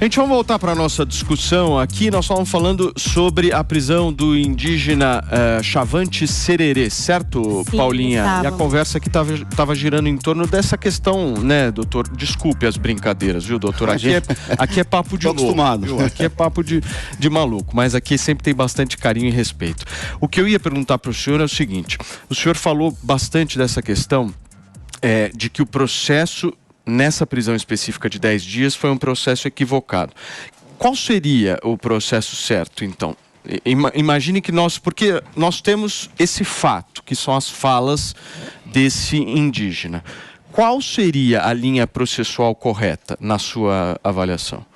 Gente, vamos voltar para a nossa discussão aqui. Nós estávamos falando sobre a prisão do indígena Chavante Sererê, certo, sim, Paulinha? Estava. E a conversa que estava girando em torno dessa questão, né, doutor? Desculpe as brincadeiras, viu, doutor? Aqui é papo de louco. Acostumado. Viu? Aqui é papo de maluco, mas aqui sempre tem bastante carinho e respeito. O que eu ia perguntar para o senhor é o seguinte: o senhor falou bastante dessa questão de que o processo nessa prisão específica de 10 dias foi um processo equivocado. Qual seria o processo certo, então? Imagine que porque nós temos esse fato, que são as falas desse indígena. Qual seria a linha processual correta, na sua avaliação?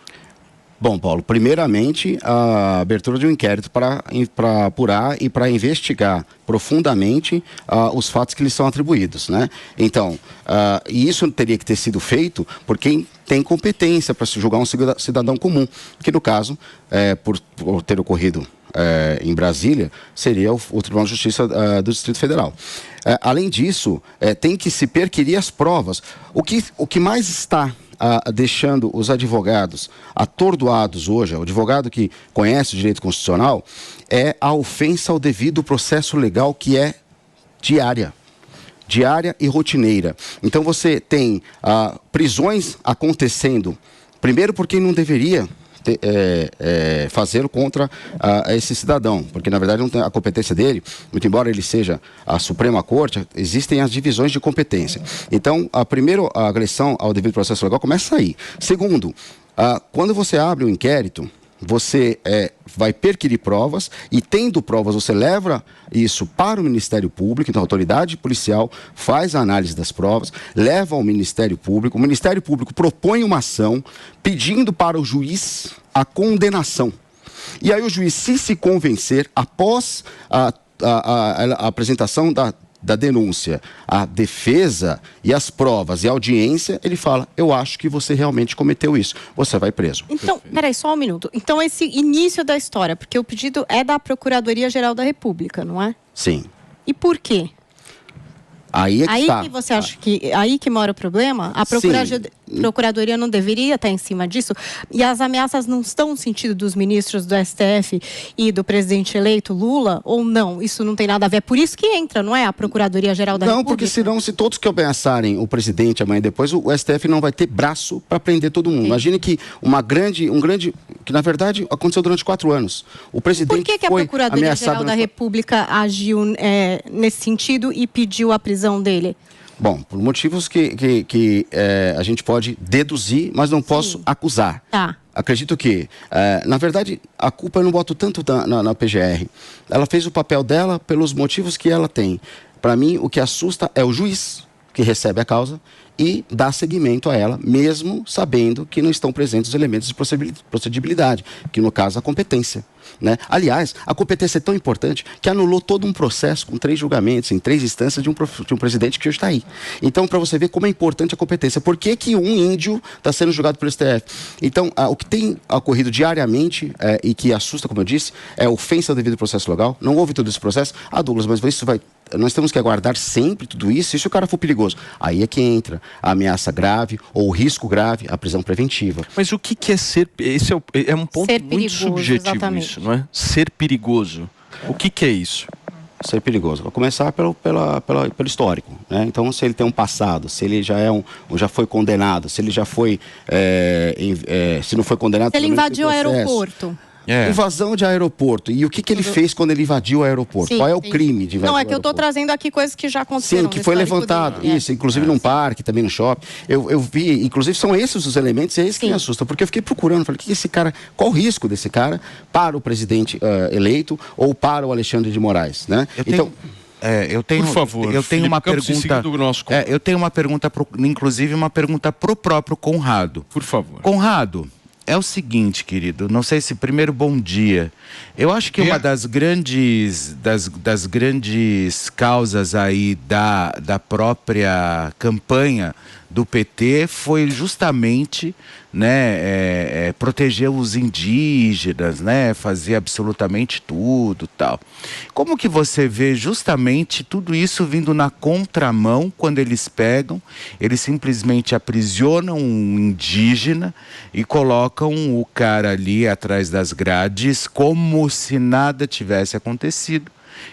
Bom, Paulo, primeiramente a abertura de um inquérito para apurar e para investigar profundamente os fatos que lhes são atribuídos, né? Então, e isso teria que ter sido feito por quem tem competência para se julgar um cidadão comum, que no caso, por ter ocorrido em Brasília, seria o Tribunal de Justiça do Distrito Federal. Além disso, tem que se perquirir as provas. O que mais está deixando os advogados atordoados hoje, o advogado que conhece o direito constitucional, é a ofensa ao devido processo legal, que é diária e rotineira. Então você tem prisões acontecendo, primeiro porque não deveria fazê-lo contra esse cidadão, porque na verdade não tem a competência dele, muito embora ele seja a Suprema Corte, existem as divisões de competência. Então, a agressão ao devido processo legal começa aí. Segundo, quando você abre um inquérito, você vai perquirir provas e, tendo provas, você leva isso para o Ministério Público. Então a autoridade policial faz a análise das provas, leva ao Ministério Público, o Ministério Público propõe uma ação pedindo para o juiz a condenação. E aí o juiz, se convencer, após a apresentação da denúncia, a defesa e as provas e a audiência, ele fala: eu acho que você realmente cometeu isso, você vai preso. Então, peraí, só um minuto. Então, esse início da história, porque o pedido é da Procuradoria-Geral da República, não é? Sim. E por quê? Aí que você acha que aí que mora o problema? A Procuradoria não deveria estar em cima disso? E as ameaças não estão no sentido dos ministros do STF e do presidente eleito Lula, ou não? Isso não tem nada a ver. É por isso que entra, não é? A Procuradoria-Geral da República? Não, porque senão, se todos que ameaçarem o presidente amanhã depois, o STF não vai ter braço para prender todo mundo. Imagine que que na verdade aconteceu durante 4 anos. O presidente Por que a Procuradoria-Geral da República agiu nesse sentido e pediu a prisão dele? Bom, por motivos que a gente pode deduzir, mas não posso acusar. Tá. Acredito que, na verdade, a culpa eu não boto tanto na PGR. Ela fez o papel dela pelos motivos que ela tem. Para mim, o que assusta é o juiz que recebe a causa e dá seguimento a ela, mesmo sabendo que não estão presentes os elementos de procedibilidade, que no caso a competência, né? Aliás, a competência é tão importante que anulou todo um processo com 3 julgamentos, em 3 instâncias de um presidente que hoje está aí. Então, para você ver como é importante a competência, por que um índio está sendo julgado pelo STF? Então, o que tem ocorrido diariamente e que assusta, como eu disse, é a ofensa ao devido processo legal. Não houve todo esse processo. Douglas, mas isso nós temos que aguardar sempre tudo isso, e se o cara for perigoso? Aí é que entra a ameaça grave ou o risco grave, a prisão preventiva. Mas o que é ser... Esse é um ponto muito perigoso, subjetivo, exatamente. Isso, não é? Ser perigoso. O que é isso? Ser perigoso. Vou começar pelo histórico, né? Então, se ele tem um passado, se ele já foi condenado, se ele já foi... se não foi condenado... Se ele invadiu o aeroporto. Invasão de aeroporto. E o que ele fez quando ele invadiu o aeroporto? Qual é o crime de invadir o aeroporto? Não, é que eu estou trazendo aqui coisas que já aconteceram. Sim, que foi levantado. Isso, inclusive num parque, também no shopping. Eu vi, inclusive são esses os elementos, é isso que me assusta. Porque eu fiquei procurando, falei, qual o risco desse cara para o presidente eleito ou para o Alexandre de Moraes, né? Por favor, eu tenho uma pergunta. Eu tenho uma pergunta, inclusive uma pergunta para o próprio Conrado. Por favor. Conrado, é o seguinte, querido, não sei se primeiro bom dia. Eu acho que uma das grandes causas aí da própria campanha do PT foi justamente né, proteger os indígenas, né, fazer absolutamente tudo, tal. Como que você vê justamente tudo isso vindo na contramão quando eles simplesmente aprisionam um indígena e colocam o cara ali atrás das grades como se nada tivesse acontecido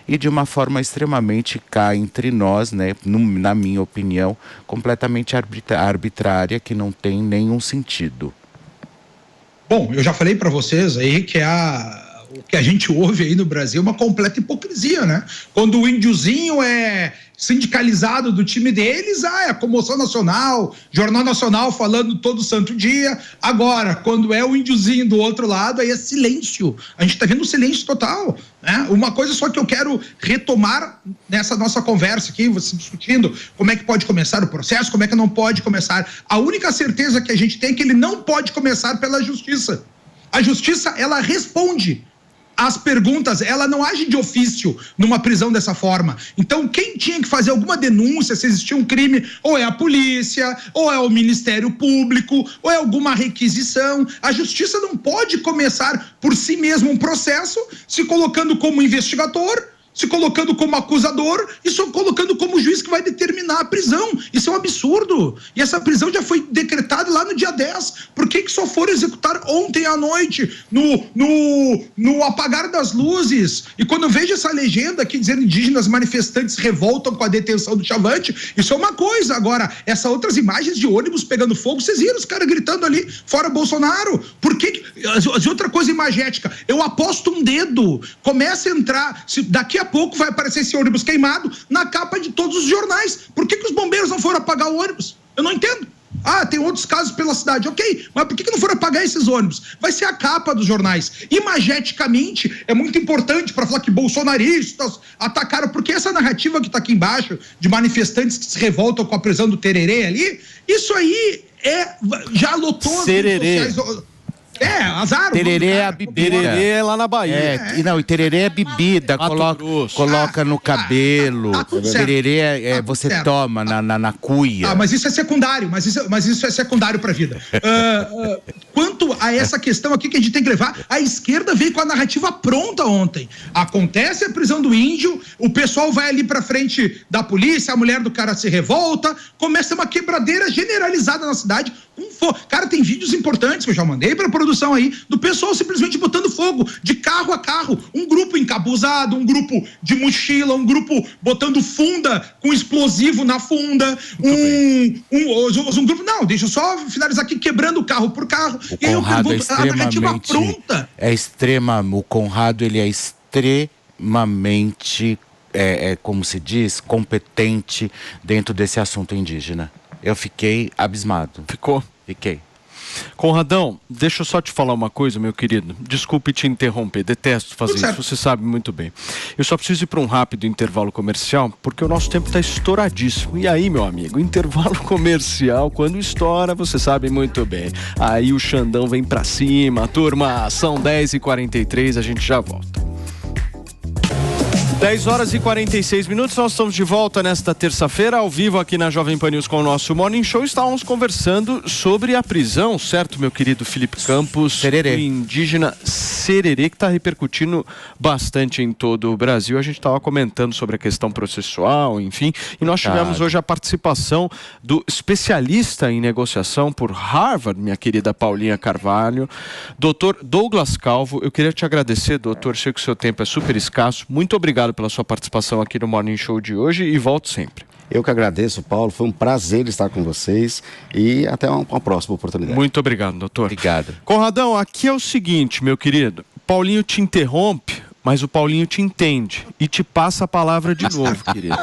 e de uma forma extremamente cá entre nós, né, na minha opinião, completamente arbitrária, que não tem nenhum sentido. Bom, eu já falei para vocês aí que o que a gente ouve aí no Brasil é uma completa hipocrisia, né? Quando o índiozinho é sindicalizado do time deles, é comoção nacional, Jornal Nacional falando todo santo dia. Agora, quando é o índiozinho do outro lado, aí é silêncio. A gente tá vendo um silêncio total, né? Uma coisa só que eu quero retomar nessa nossa conversa aqui, você discutindo como é que pode começar o processo, como é que não pode começar. A única certeza que a gente tem é que ele não pode começar pela justiça. A justiça, ela responde as perguntas, ela não age de ofício numa prisão dessa forma. Então, quem tinha que fazer alguma denúncia se existia um crime, ou é a polícia, ou é o Ministério Público, ou é alguma requisição. A justiça não pode começar por si mesmo um processo, se colocando como investigador, se colocando como acusador e só colocando como juiz que vai determinar a prisão. Isso é um absurdo. E essa prisão já foi decretada lá no dia 10. Por que só foram executar ontem à noite, no apagar das luzes? E quando eu vejo essa legenda aqui dizendo indígenas manifestantes revoltam com a detenção do Chavante, isso é uma coisa. Agora, essas outras imagens de ônibus pegando fogo, vocês viram os caras gritando ali, fora Bolsonaro? Por que... Outra coisa imagética, eu aposto um dedo, começa a entrar, daqui a pouco vai aparecer esse ônibus queimado na capa de todos os jornais. Por que os bombeiros não foram apagar o ônibus? Eu não entendo. Tem outros casos pela cidade, ok, mas por que não foram apagar esses ônibus? Vai ser a capa dos jornais. Imageticamente, é muito importante para falar que bolsonaristas atacaram, porque essa narrativa que está aqui embaixo, de manifestantes que se revoltam com a prisão do Tererê ali, isso aí já lotou as redes sociais. Azar. Tererê é a bebida. Tererê é lá na Bahia. E tererê é bebida, coloca no cabelo. Tererê você toma na cuia. Mas isso é secundário, mas isso é secundário pra vida. Quanto a essa questão aqui que a gente tem que levar, a esquerda veio com a narrativa pronta ontem. Acontece a prisão do índio, o pessoal vai ali pra frente da polícia, a mulher do cara se revolta, começa uma quebradeira generalizada na cidade. Cara, tem vídeos importantes que eu já mandei pra produção aí, do pessoal simplesmente botando fogo de carro a carro, um grupo encabuzado, um grupo de mochila, um grupo botando funda com explosivo na funda, um grupo, não, deixa eu só finalizar aqui, quebrando carro por carro. O Conrado a narrativa pronta. O Conrado, ele é extremamente, como se diz, competente dentro desse assunto indígena. Eu fiquei abismado. Ficou? Fiquei. Conradão, deixa eu só te falar uma coisa, meu querido. Desculpe te interromper, detesto fazer isso, você sabe muito bem. Eu só preciso ir para um rápido intervalo comercial, porque o nosso tempo está estouradíssimo. E aí, meu amigo, intervalo comercial, quando estoura, você sabe muito bem. Aí o Xandão vem para cima, turma, são 10h43, a gente já volta. 10h46, nós estamos de volta nesta terça-feira, ao vivo aqui na Jovem Pan News com o nosso Morning Show. Estávamos conversando sobre a prisão, certo, meu querido Felipe Campos? Sererê. O indígena Sererê, que está repercutindo bastante em todo o Brasil. A gente estava comentando sobre a questão processual, enfim, e nós tivemos hoje a participação do especialista em negociação por Harvard, minha querida Paulinha Carvalho, doutor Douglas Calvo. Eu queria te agradecer, doutor, sei que o seu tempo é super escasso. Muito obrigado pela sua participação aqui no Morning Show de hoje e volto sempre. Eu que agradeço, Paulo. Foi um prazer estar com vocês e até uma próxima oportunidade. Muito obrigado, doutor. Obrigado. Conradão, aqui é o seguinte, meu querido. Paulinho te interrompe, mas o Paulinho te entende e te passa a palavra de novo, querido.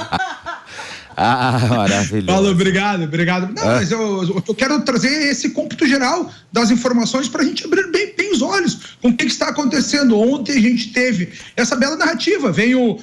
Maravilhoso. Paulo, obrigado. Não, mas eu quero trazer esse cômputo geral das informações para a gente abrir bem os olhos com o que está acontecendo. Ontem a gente teve essa bela narrativa. Veio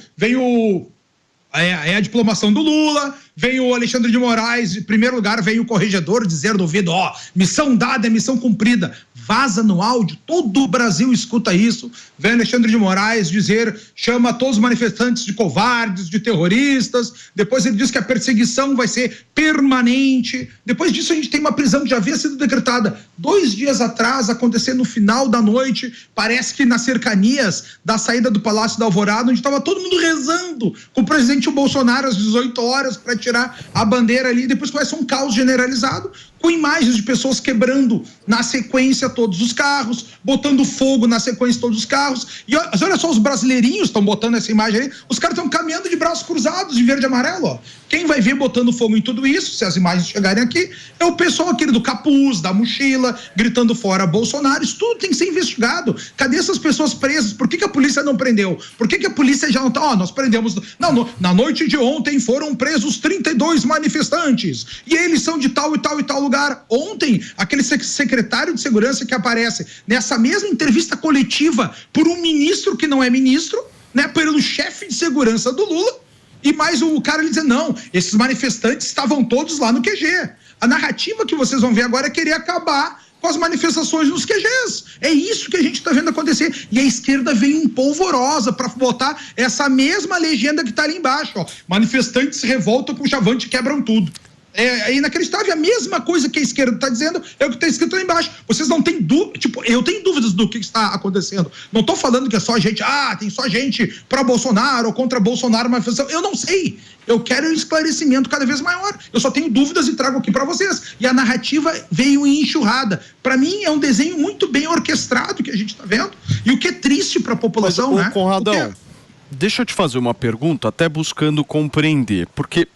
a diplomação do Lula, veio o Alexandre de Moraes, em primeiro lugar veio o corregedor dizer no ouvido, missão dada é missão cumprida. vaza no áudio, todo o Brasil escuta isso, vê Alexandre de Moraes dizer, chama todos os manifestantes de covardes, de terroristas, depois ele diz que a perseguição vai ser permanente, depois disso a gente tem uma prisão que já havia sido decretada 2 dias atrás, acontecendo no final da noite, parece que nas cercanias da saída do Palácio da Alvorada, onde estava todo mundo rezando com o presidente Bolsonaro às 18 horas para tirar a bandeira ali, depois começa um caos generalizado, com imagens de pessoas quebrando na sequência todos os carros, botando fogo na sequência todos os carros, e olha só, os brasileirinhos estão botando essa imagem aí, os caras estão caminhando de braços cruzados, de verde e amarelo, ó. Quem vai ver botando fogo em tudo isso, se as imagens chegarem aqui, é o pessoal aquele do capuz, da mochila, gritando fora Bolsonaro. Isso tudo tem que ser investigado. Cadê essas pessoas presas? Por que a polícia não prendeu? Por que a polícia já não tá? Nós prendemos... Não, na noite de ontem foram presos 32 manifestantes, e eles são de tal e tal e tal lugar. Ontem, aquele secretário de segurança que aparece nessa mesma entrevista coletiva por um ministro que não é ministro, né, pelo chefe de segurança do Lula, e mais o cara ele dizendo, não, esses manifestantes estavam todos lá no QG. A narrativa que vocês vão ver agora é querer acabar com as manifestações nos QGs. É isso que a gente está vendo acontecer. E a esquerda vem polvorosa para botar essa mesma legenda que está ali embaixo. Ó. Manifestantes se revoltam com o Chavante e quebram tudo. É inacreditável. A mesma coisa que a esquerda está dizendo é o que está escrito lá embaixo. Vocês não têm dúvida. Tipo, eu tenho dúvidas do que está acontecendo. Não estou falando que é só gente. Tem só gente para Bolsonaro ou contra Bolsonaro. Manifestação. Eu não sei. Eu quero um esclarecimento cada vez maior. Eu só tenho dúvidas e trago aqui para vocês. E a narrativa veio em enxurrada. Para mim, é um desenho muito bem orquestrado que a gente está vendo. E o que é triste para a população, né? Conradão, deixa eu te fazer uma pergunta, até buscando compreender. Porque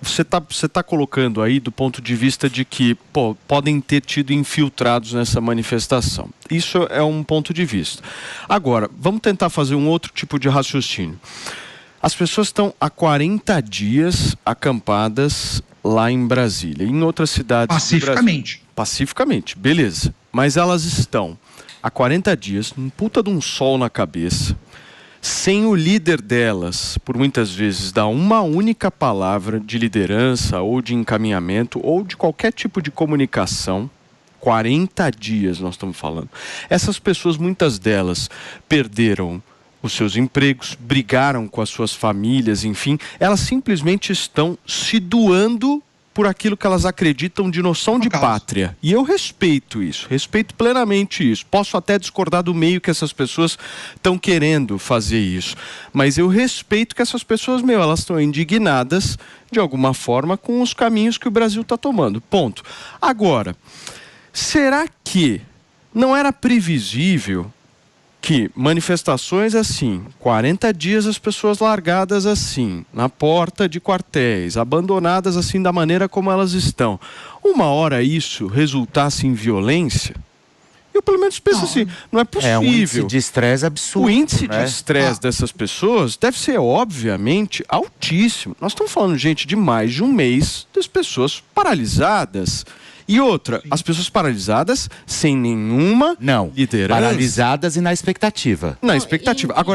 você tá colocando aí do ponto de vista de que podem ter tido infiltrados nessa manifestação. Isso é um ponto de vista. Agora, vamos tentar fazer um outro tipo de raciocínio. As pessoas estão há 40 dias acampadas lá em Brasília, em outras cidades. Pacificamente. Pacificamente, beleza. Mas elas estão há 40 dias, num puta de um sol na cabeça, sem o líder delas, por muitas vezes, dar uma única palavra de liderança ou de encaminhamento ou de qualquer tipo de comunicação. 40 dias nós estamos falando. Essas pessoas, muitas delas, perderam os seus empregos, brigaram com as suas famílias, enfim. Elas simplesmente estão se doando por aquilo que elas acreditam de noção de pátria. E eu respeito isso, respeito plenamente isso. Posso até discordar do meio que essas pessoas estão querendo fazer isso. Mas eu respeito que essas pessoas, elas estão indignadas de alguma forma com os caminhos que o Brasil está tomando. Ponto. Agora, será que não era previsível que manifestações assim, 40 dias as pessoas largadas assim, na porta de quartéis, abandonadas assim da maneira como elas estão, uma hora isso resultasse em violência? Eu pelo menos penso assim, não é possível. É um índice de estresse absurdo. O índice de estresse dessas pessoas deve ser, obviamente, altíssimo. Nós estamos falando, gente, de mais de um mês das pessoas paralisadas. E outra, as pessoas paralisadas sem nenhuma liderança. Paralisadas e na expectativa. Na expectativa. Agora,